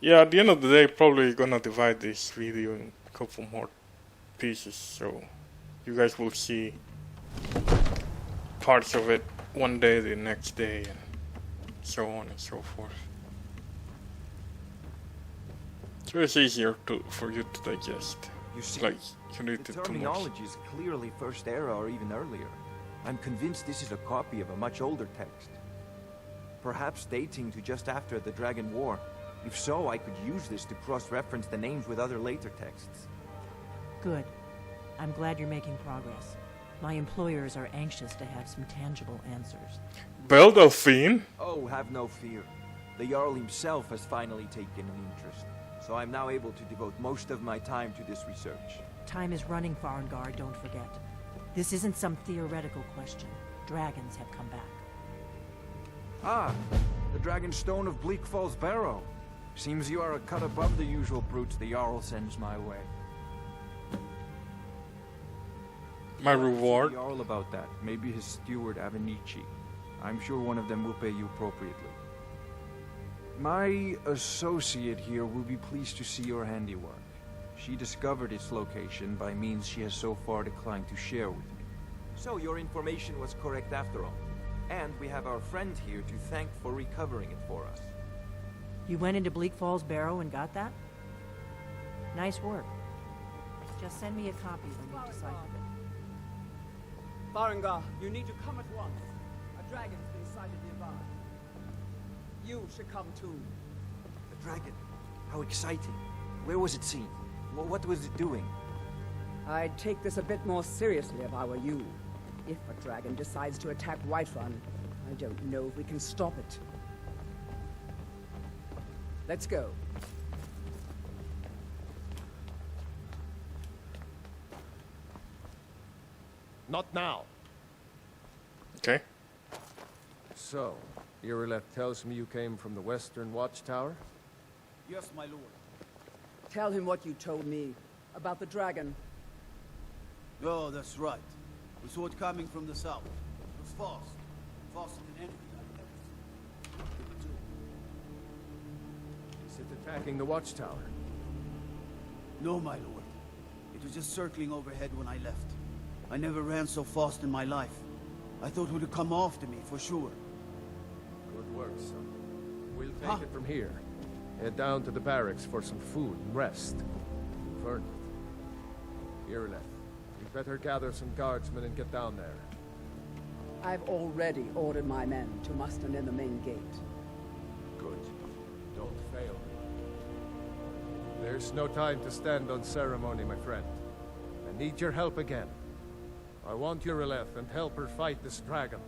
Yeah, at the end of the day, probably gonna divide this video in a couple more pieces, so you guys will see parts of it one day, the next day, and so on and so forth. So it's easier for you to digest. You see, Like, you need the it too much. terminology is clearly First Era or even earlier. I'm convinced this is a copy of a much older text. Perhaps dating to just after the Dragon War. If so, I could use this to cross-reference the names with other later texts. Good. I'm glad you're making progress. My employers are anxious to have some tangible answers. Belle Delphine? Oh, have no fear. The Jarl himself has finally taken an interest, so I'm now able to devote most of my time to this research. Time is running, Farengar, don't forget. This isn't some theoretical question. Dragons have come back. Ah, the Dragon Stone of Bleak Falls Barrow. Seems you are a cut above the usual brutes the Jarl sends my way. My reward? The Jarl about that. Maybe his steward Avenici. I'm sure one of them will pay you appropriately. My associate here will be pleased to see your handiwork. She discovered its location by means she has so far declined to share with me. So your information was correct after all. And we have our friend here to thank for recovering it for us. You went into Bleak Falls Barrow and got that? Nice work. Just send me a copy when you decide. Farengar, you need to come at once. A dragon's been sighted nearby. You should come too. The dragon? How exciting. Where was it seen? What was it doing? I'd take this a bit more seriously if I were you. If a dragon decides to attack Whiterun, I don't know if we can stop it. Let's go. Not now. Okay. So, Irileth tells me you came from the Western Watchtower? Yes, my lord. Tell him what you told me about the dragon. Oh, that's right. We saw it coming from the south. It was fast. Faster than anything I've ever seen. Is it attacking the Watchtower? No, my lord. It was just circling overhead when I left. I never ran so fast in my life. I thought it would come after me, for sure. Good work, son. We'll take it from here. Head down to the barracks for some food and rest. You've earned it. Irileth, you'd better gather some guardsmen and get down there. I've already ordered my men to muster near the main gate. Good. Don't fail. There's no time to stand on ceremony, my friend. I need your help again. I want Irileth and help her fight this dragon.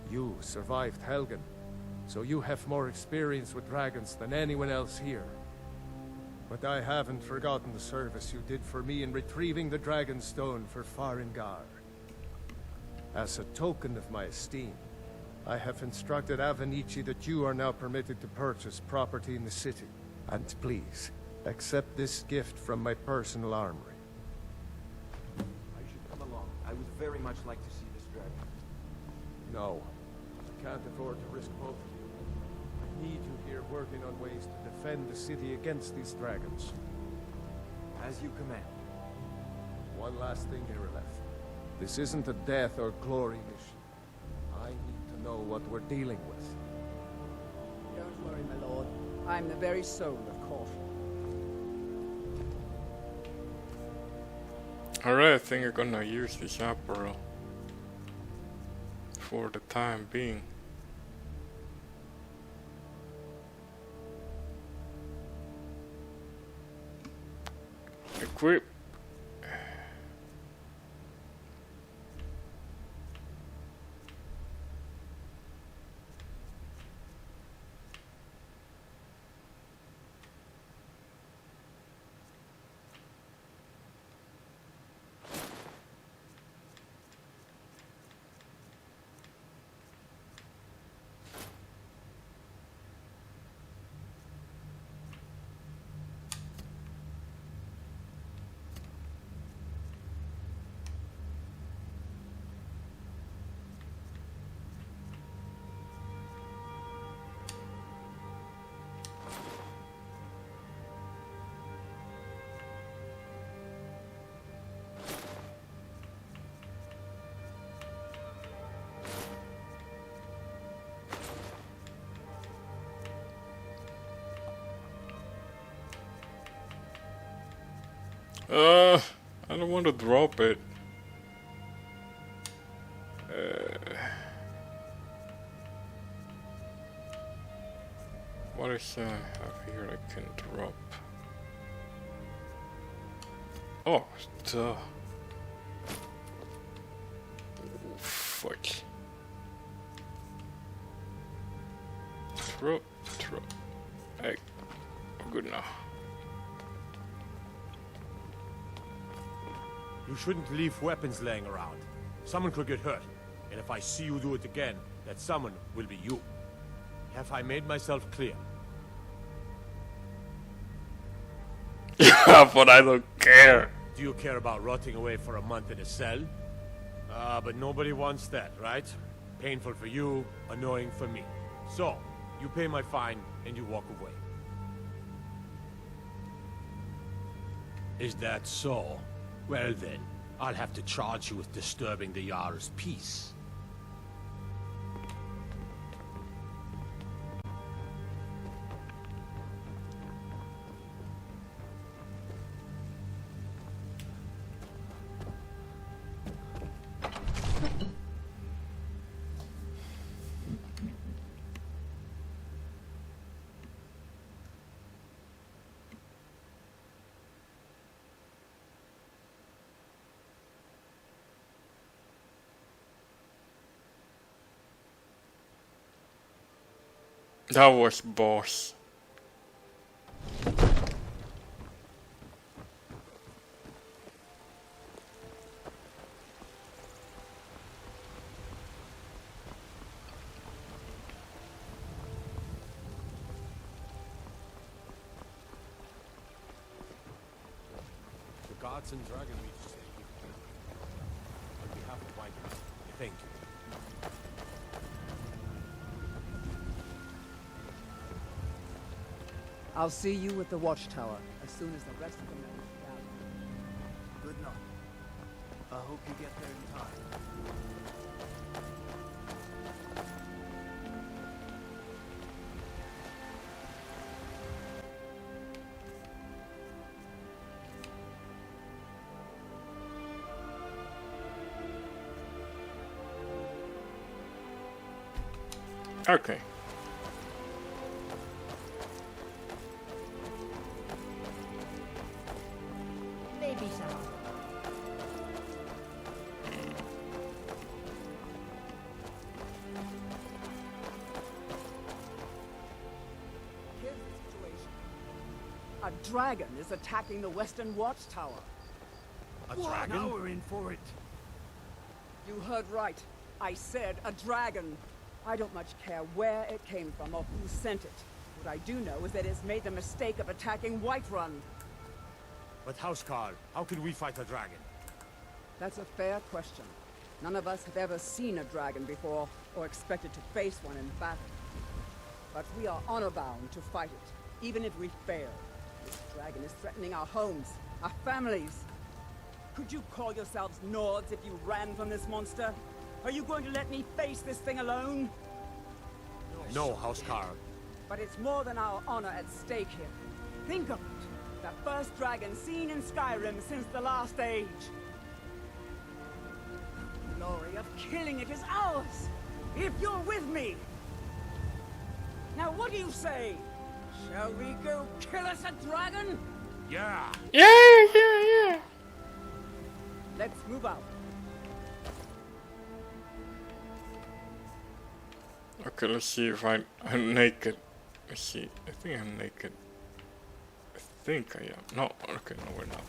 You survived Helgen, so you have more experience with dragons than anyone else here. But I haven't forgotten the service you did for me in retrieving the Dragon Stone for Farengar. As a token of my esteem, I have instructed Avenici that you are now permitted to purchase property in the city. And please, accept this gift from my personal armory. I should come along. I would very much like to see this dragon. No, I can't afford to risk both of you. I need you here working on ways to defend the city against these dragons. As you command. One last thing, Irileth. This isn't a death or glory mission. I need to know what we're dealing with. Don't worry, my lord. I'm the very soul of caution. Alright, I think I'm gonna use this apparel for the time being. Equip. I don't want to drop it. What is I have here I can drop? Oh, duh. Oh, fuck. Drop. Hey, I'm good now. You shouldn't leave weapons laying around. Someone could get hurt. And if I see you do it again, that someone will be you. Have I made myself clear? Yeah, but I don't care. Do you care about rotting away for a month in a cell? But nobody wants that, right? Painful for you, annoying for me. So, you pay my fine and you walk away. Is that so? Well then, I'll have to charge you with disturbing the Jarl's peace. That was boss. The gods and dragon reach on behalf of White, thank you. I'll see you at the watchtower as soon as the rest of the men are gathered. Good night. I hope you get there in time. Okay. Maybe so. Here's the situation. A dragon is attacking the western watchtower. A dragon? Now we're in for it. You heard right. I said a dragon. I don't much care where it came from or who sent it. What I do know is that it's made the mistake of attacking Whiterun. But Housecarl, how can we fight a dragon? That's a fair question. None of us have ever seen a dragon before, or expected to face one in battle. But we are honor-bound to fight it, even if we fail. This dragon is threatening our homes, our families. Could you call yourselves Nords if you ran from this monster? Are you going to let me face this thing alone? No, Housecarl. But it's more than our honor at stake here. Think of it. The first dragon seen in Skyrim since the last age. The glory of killing it is ours, if you're with me. Now what do you say? Shall we go kill us a dragon? Yeah! Yeah. Let's move out. Okay, let's see if I'm naked. Let's see. I think I'm naked. I think I am. No, okay, no, we're not.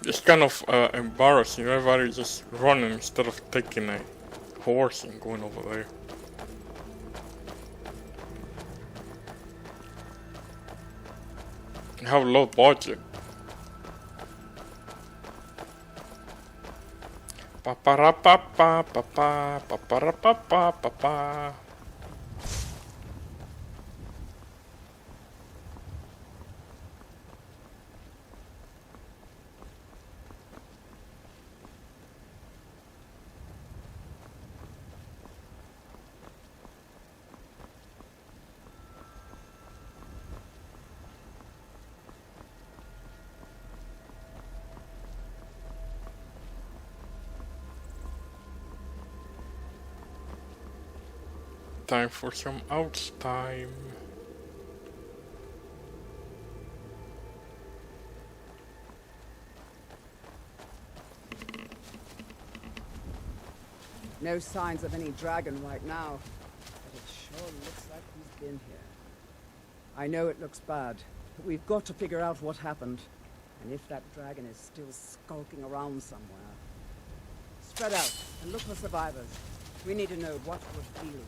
It's kind of embarrassing. Everybody just running instead of taking a horse and going over there. I have low budget. Pa pa ra pa pa pa pa pa pa ra pa pa pa pa. Time for some outs time. No signs of any dragon right now, but it sure looks like he's been here. I know it looks bad, but we've got to figure out what happened, and if that dragon is still skulking around somewhere. Spread out and look for survivors. We need to know what we're feeling.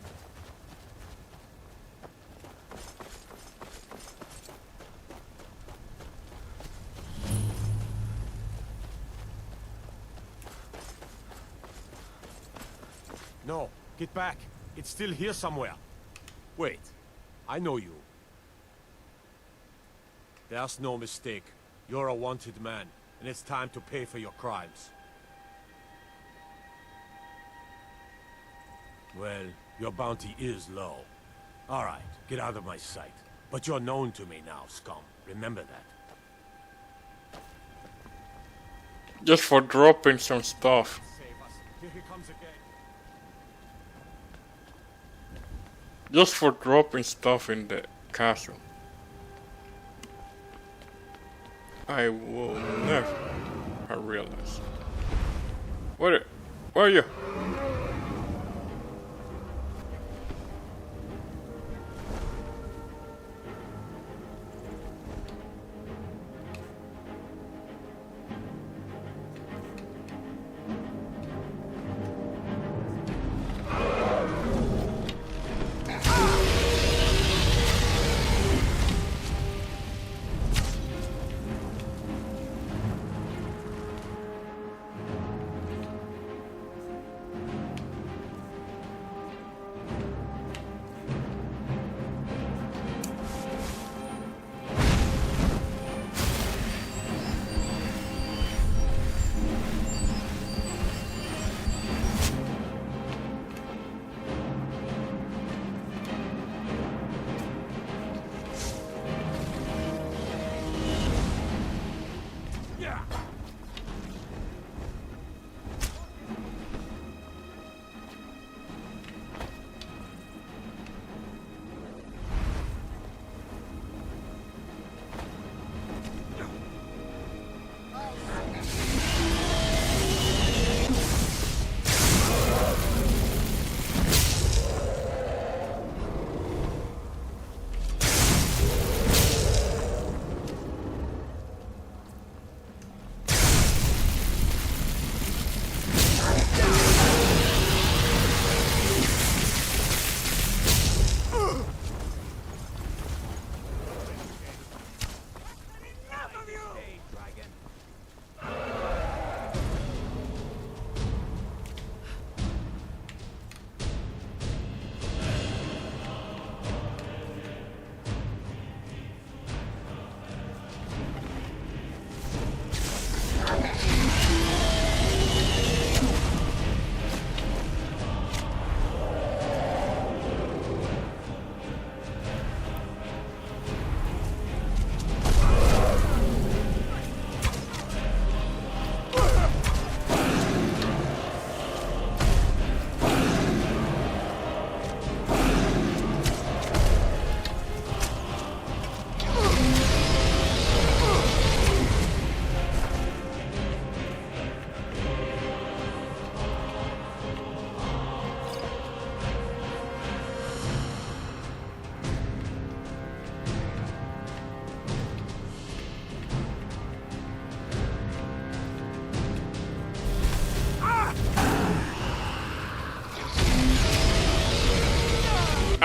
No, get back. It's still here somewhere. Wait, I know you. There's no mistake. You're a wanted man, and it's time to pay for your crimes. Well, your bounty is low. All right, get out of my sight. But you're known to me now, scum. Remember that. Just for dropping some stuff. Save us. Here he comes again. Just for dropping stuff in the castle. I will never. I realize. Where are you?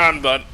I'm done.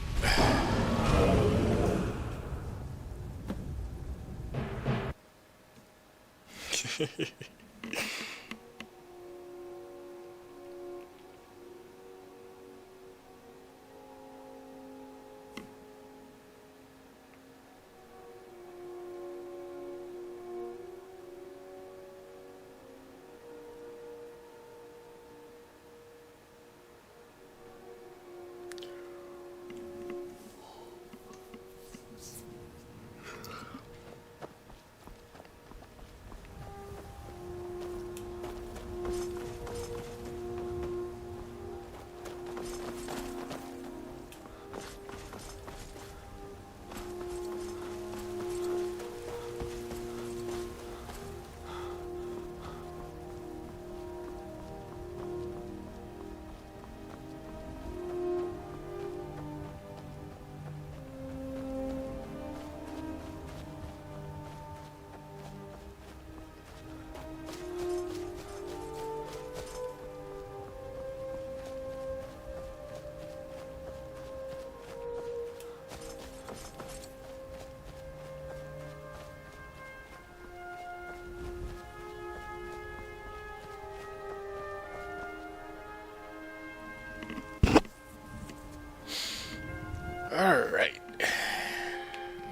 Alright.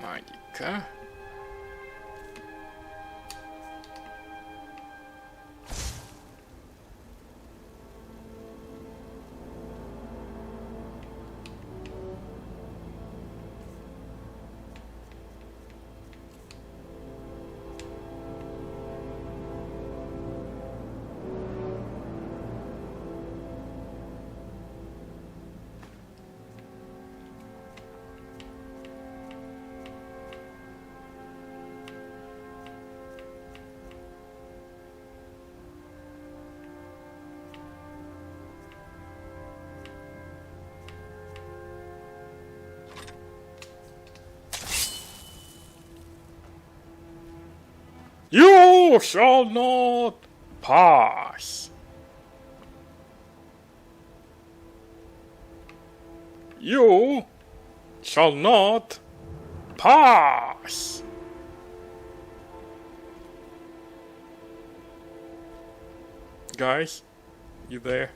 Magica. You shall not pass. You shall not pass. Guys, you there?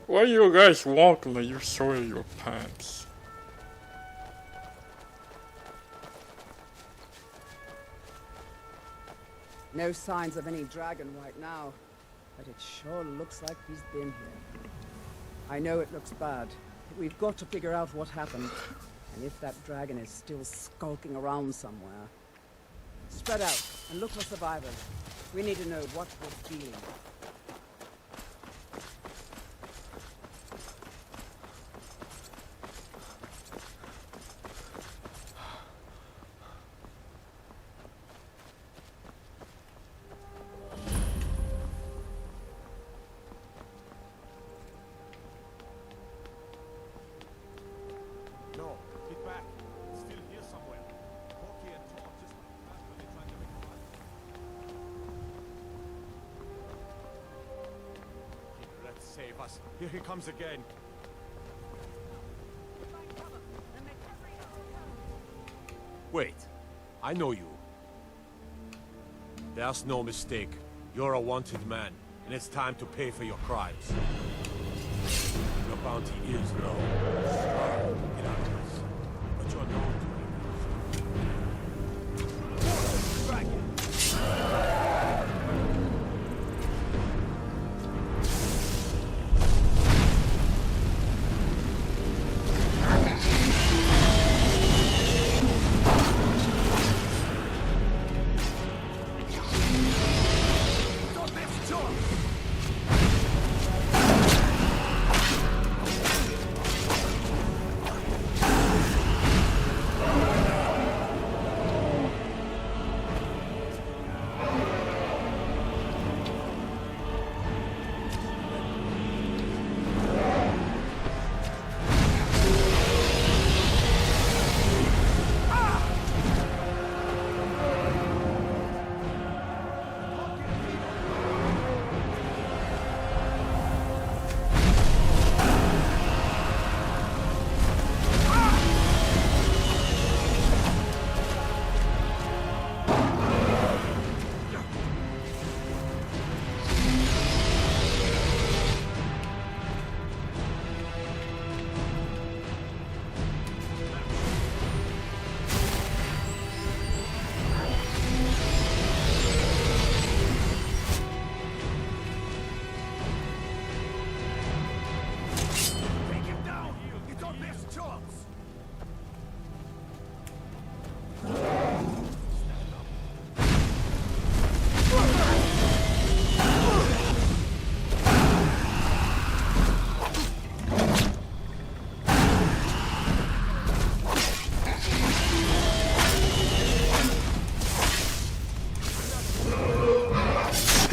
Why you guys walk like you're showing your pants? No signs of any dragon right now, but it sure looks like he's been here. I know it looks bad, but we've got to figure out what happened, and if that dragon is still skulking around somewhere. Spread out and look for survivors. We need to know what we're dealing with. No, get back. It's still here somewhere. Corky and Tom just when they tried to make a run. Here, let's save us. Here he comes again. Wait, I know you. There's no mistake. You're a wanted man, and it's time to pay for your crimes. Your bounty is low. Get out of this. But you're known to Dragon!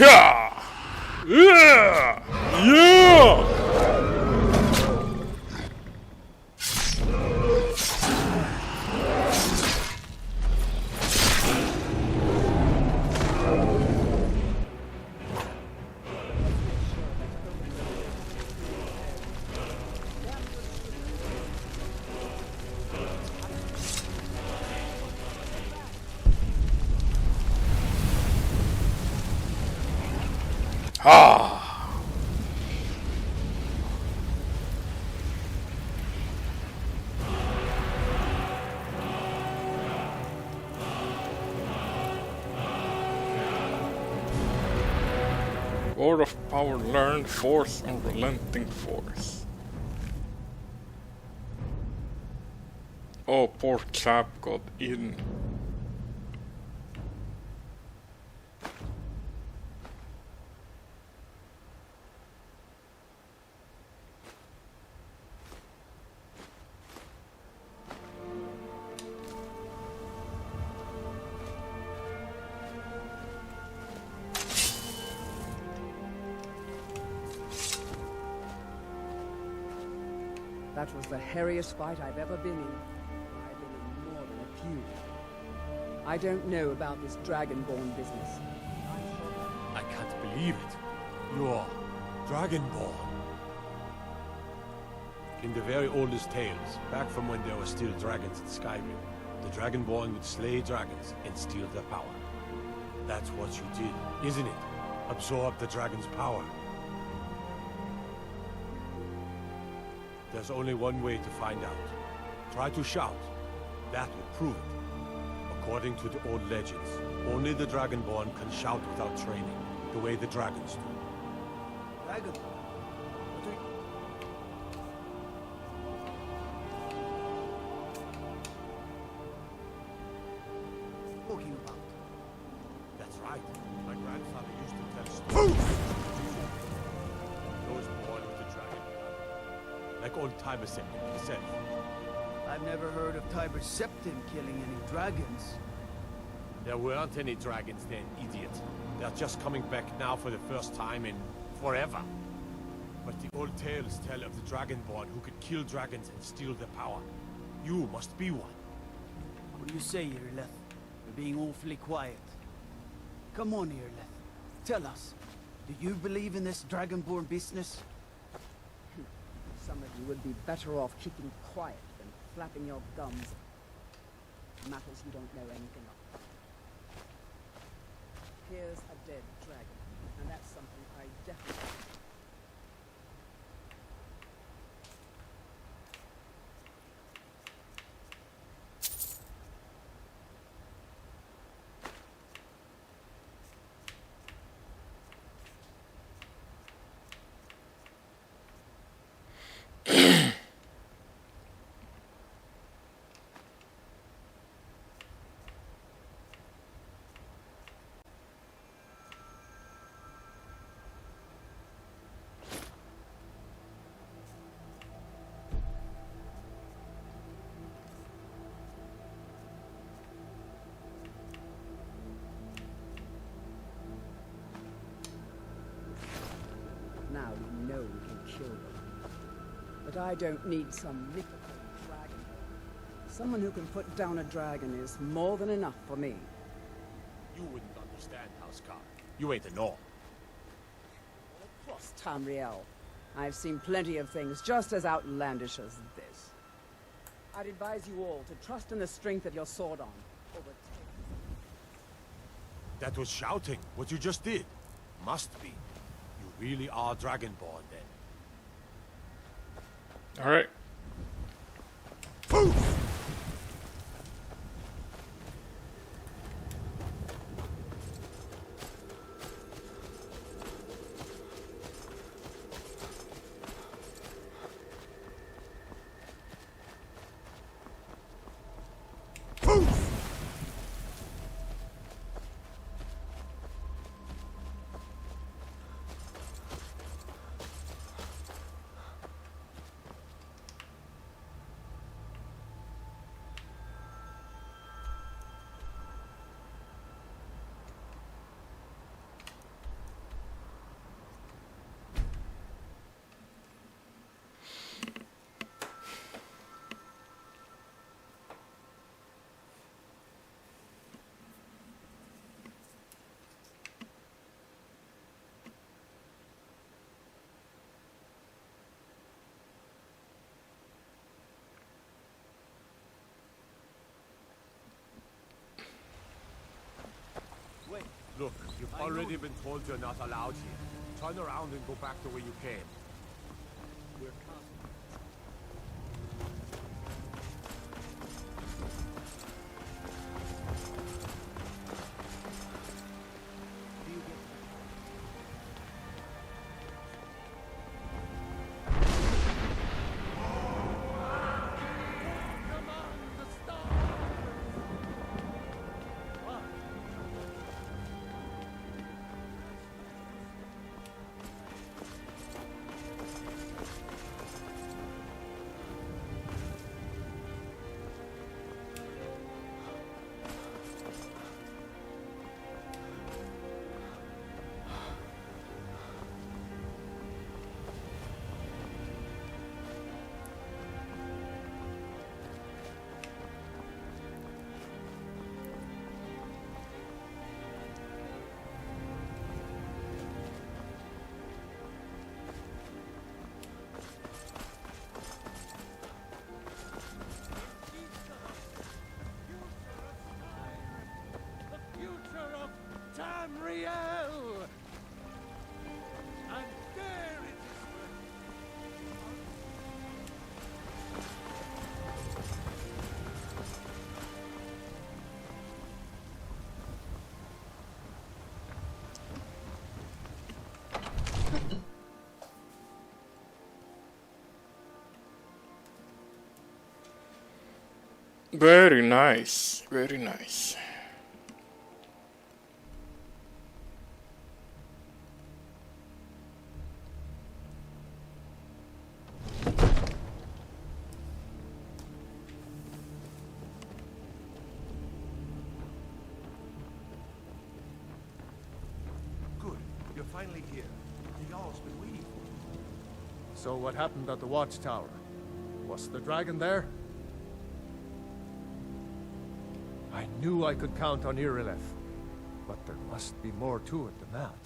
Yeah! Yeah! Yeah! Ah! Word of power learned, force, unrelenting force. Oh, poor chap got in. That was the hairiest fight I've ever been in. I've been in more than a few. I don't know about this Dragonborn business. I can't believe it. You're Dragonborn. In the very oldest tales, back from when there were still dragons in Skyrim, the Dragonborn would slay dragons and steal their power. That's what you did, isn't it? Absorb the dragon's power. There's only one way to find out. Try to shout. That will prove it. According to the old legends, only the Dragonborn can shout without training, the way the dragons do. Dragon? What are you... talking about? That's right. My grandfather used to tell stories. Those born with the dragon. Like old Tiber Septim himself. I've never heard of Tiber Septim killing any dragons. There weren't any dragons then, idiot. They're just coming back now for the first time in forever. But the old tales tell of the Dragonborn who could kill dragons and steal their power. You must be one. What do you say, Irleth? You're being awfully quiet. Come on, Irleth. Tell us. Do you believe in this Dragonborn business? Some of you would be better off keeping quiet than flapping your gums. Matters you don't know anything of. Here's a dead dragon, and that's something I definitely... Now we know we can kill them. But I don't need some mythical dragon. Someone who can put down a dragon is more than enough for me. You wouldn't understand, Housecar. You ain't a Norn. Across Tamriel, I've seen plenty of things just as outlandish as this. I'd advise you all to trust in the strength of your sword arm over... That was shouting, what you just did. Must be. You really are Dragonborn, then. Alright. Look, you've already been told you're not allowed here. Turn around and go back the way you came. We're Tamriel! And there it is. Very nice, very nice. Good. You're finally here. The Jarl's been waiting for you. So what happened at the watchtower? Was the dragon there? I knew I could count on Irileth, but there must be more to it than that.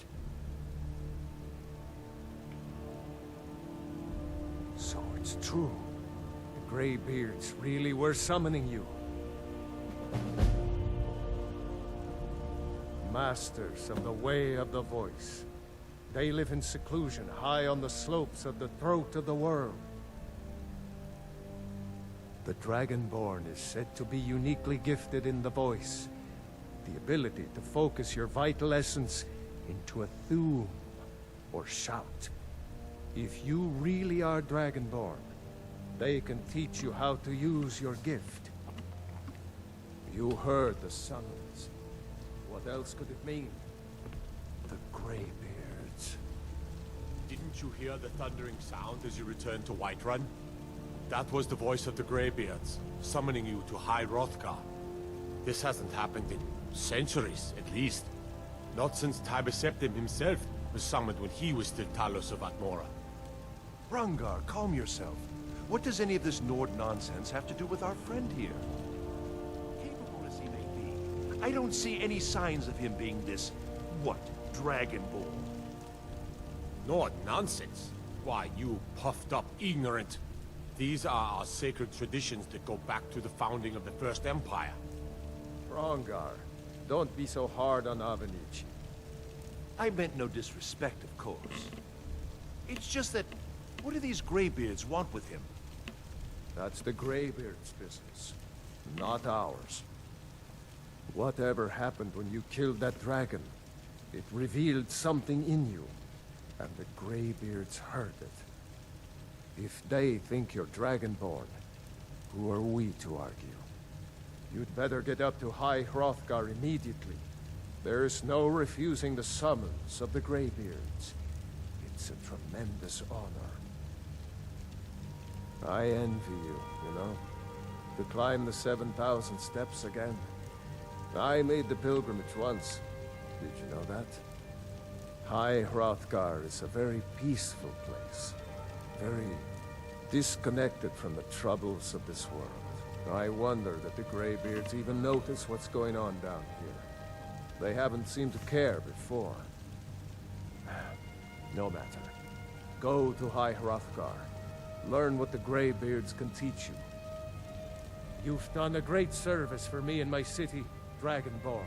So it's true. The Greybeards really were summoning you. Masters of the Way of the Voice. They live in seclusion, high on the slopes of the throat of the world. The Dragonborn is said to be uniquely gifted in the voice. The ability to focus your vital essence into a thum, or shout. If you really are Dragonborn, they can teach you how to use your gift. You heard the summons. What else could it mean? The Greybeards. Didn't you hear the thundering sound as you returned to Whiterun? That was the voice of the Greybeards, summoning you to High Hrothgar. This hasn't happened in centuries, at least. Not since Tiber Septim himself was summoned when he was still Talos of Atmora. Rangar, calm yourself. What does any of this Nord nonsense have to do with our friend here? Capable as he may be, I don't see any signs of him being this, what, Dragonborn? Nord nonsense? Why, you puffed up ignorant. These are our sacred traditions that go back to the founding of the First Empire. Rongar, don't be so hard on Avenici. I meant no disrespect, of course. It's just that, what do these Greybeards want with him? That's the Greybeards' business, not ours. Whatever happened when you killed that dragon, it revealed something in you, and the Greybeards heard it. If they think you're Dragonborn, who are we to argue? You'd better get up to High Hrothgar immediately. There's no refusing the summons of the Greybeards. It's a tremendous honor. I envy you, you know? To climb the 7,000 steps again. I made the pilgrimage once. Did you know that? High Hrothgar is a very peaceful place. Very disconnected from the troubles of this world. I wonder that the Greybeards even notice what's going on down here. They haven't seemed to care before. No matter. Go to High Hrothgar. Learn what the Greybeards can teach you. You've done a great service for me and my city, Dragonborn.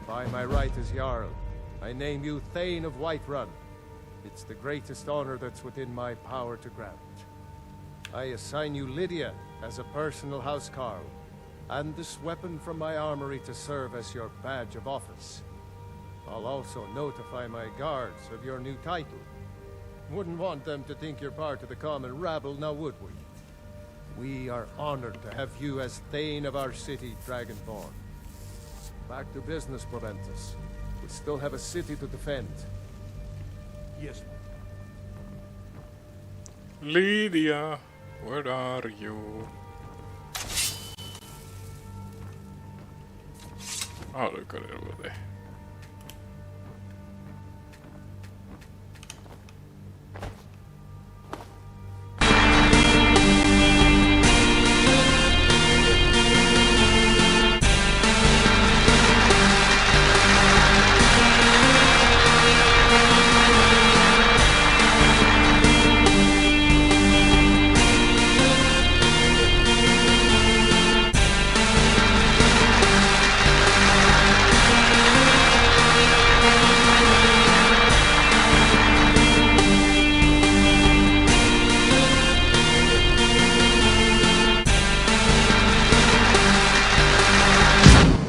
By my right as Jarl, I name you Thane of Whiterun. It's the greatest honor that's within my power to grant. I assign you Lydia as a personal housecarl, and this weapon from my armory to serve as your badge of office. I'll also notify my guards of your new title. Wouldn't want them to think you're part of the common rabble, now would we? We are honored to have you as Thane of our city, Dragonborn. Back to business, Proventus. We still have a city to defend. Yes. Lydia, where are you? Oh, look at it over there.